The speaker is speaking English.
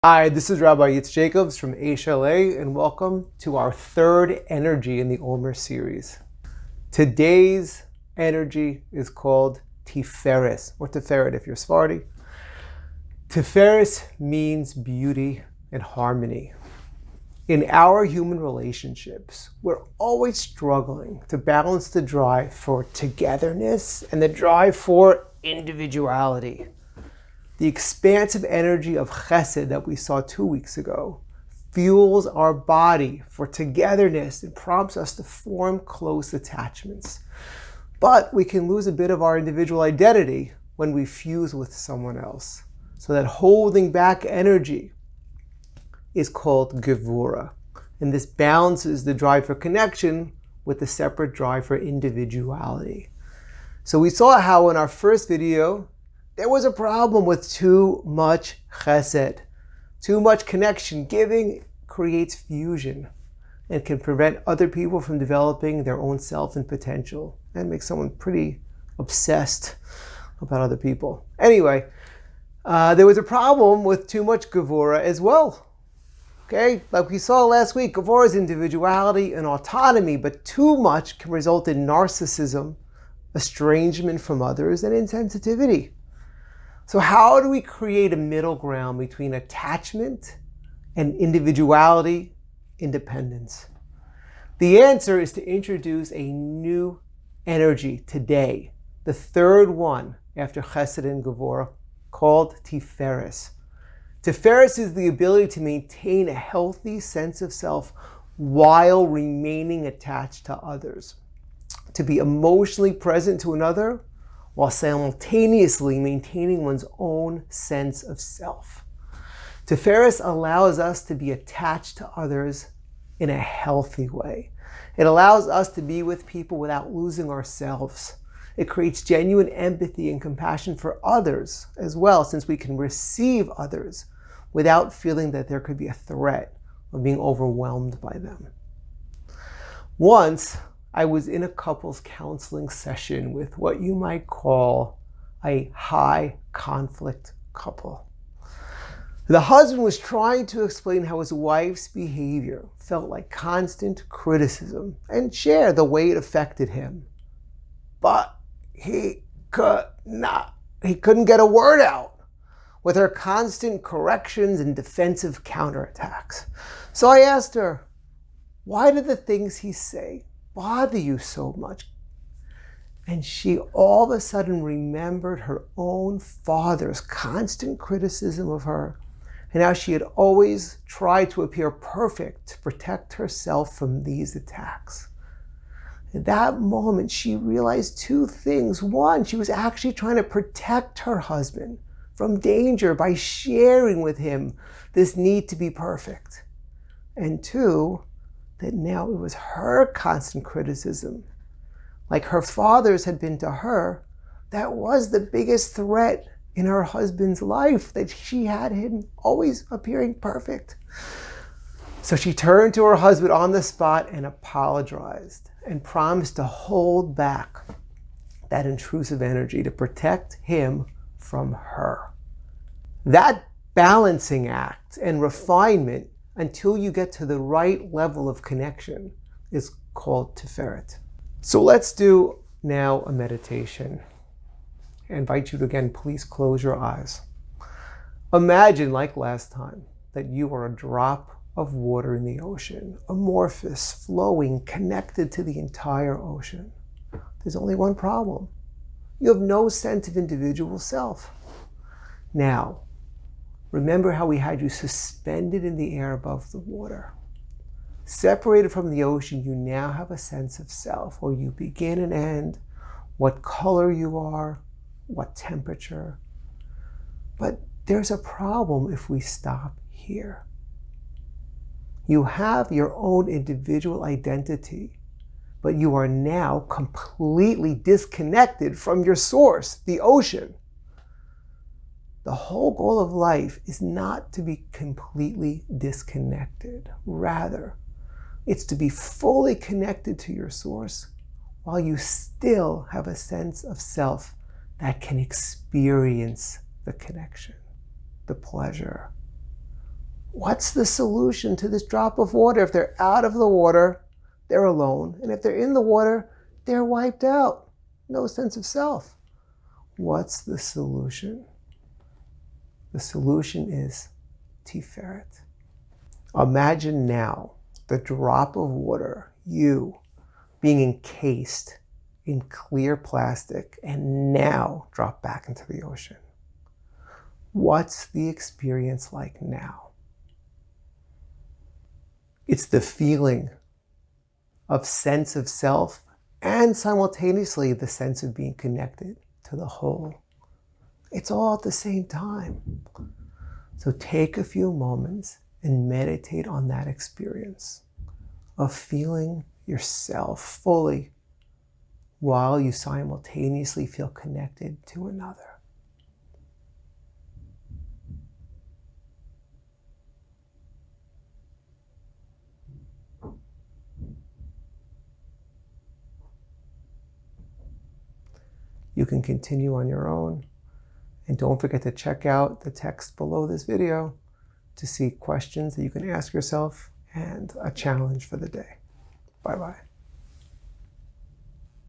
Hi, this is Rabbi Yitz Jacobs from HLA, and welcome to our third energy in the Omer series. Today's energy is called Tiferet, or Tiferet if you're Sephardi. Tiferet means beauty and harmony. In our human relationships, we're always struggling to balance the drive for togetherness and the drive for individuality. The expansive energy of chesed that we saw 2 weeks ago fuels our body for togetherness and prompts us to form close attachments. But we can lose a bit of our individual identity when we fuse with someone else. So that holding back energy is called gevura. And this balances the drive for connection with the separate drive for individuality. So we saw how in our first video, there was a problem with too much chesed. Too much connection giving creates fusion and can prevent other people from developing their own self and potential and make someone pretty obsessed about other people. Anyway, there was a problem with too much gevura as well. Okay, like we saw last week, gevura is individuality and autonomy, but too much can result in narcissism, estrangement from others, and insensitivity. So how do we create a middle ground between attachment and individuality, independence? The answer is to introduce a new energy today, the third one after chesed and gevura, called Tiferet. Tiferet is the ability to maintain a healthy sense of self while remaining attached to others, to be emotionally present to another while simultaneously maintaining one's own sense of self. Tiferet allows us to be attached to others in a healthy way. It allows us to be with people without losing ourselves. It creates genuine empathy and compassion for others as well, since we can receive others without feeling that there could be a threat of being overwhelmed by them. Once, I was in a couples counseling session with what you might call a high conflict couple. The husband was trying to explain how his wife's behavior felt like constant criticism and share the way it affected him. But he couldn't get a word out with her constant corrections and defensive counterattacks. So I asked her, why do the things he say bother you so much? And she all of a sudden remembered her own father's constant criticism of her and how she had always tried to appear perfect to protect herself from these attacks. At that moment, she realized two things. One, she was actually trying to protect her husband from danger by sharing with him this need to be perfect. And two, that now it was her constant criticism, like her father's had been to her, that was the biggest threat in her husband's life, that she had him always appearing perfect. So she turned to her husband on the spot and apologized and promised to hold back that intrusive energy to protect him from her. That balancing act and refinement until you get to the right level of connection is called Tiferet. So let's do now a meditation. I invite you to again, please close your eyes. Imagine, like last time, that you are a drop of water in the ocean, amorphous, flowing, connected to the entire ocean. There's only one problem. You have no sense of individual self. Now, remember how we had you suspended in the air above the water. Separated from the ocean, you now have a sense of self, where you begin and end, what color you are, what temperature. But there's a problem if we stop here. You have your own individual identity, but you are now completely disconnected from your source, the ocean. The whole goal of life is not to be completely disconnected. Rather, it's to be fully connected to your source while you still have a sense of self that can experience the connection, the pleasure, What's the solution to this drop of water? If they're out of the water, they're alone. And if they're in the water, they're wiped out. No sense of self. What's the solution? The solution is Tiferet. Imagine now the drop of water, you, being encased in clear plastic and now drop back into the ocean. What's the experience like now? It's the feeling of sense of self and simultaneously the sense of being connected to the whole. It's all at the same time. So take a few moments and meditate on that experience of feeling yourself fully while you simultaneously feel connected to another. You can continue on your own. And don't forget to check out the text below this video to see questions that you can ask yourself and a challenge for the day. Bye-bye.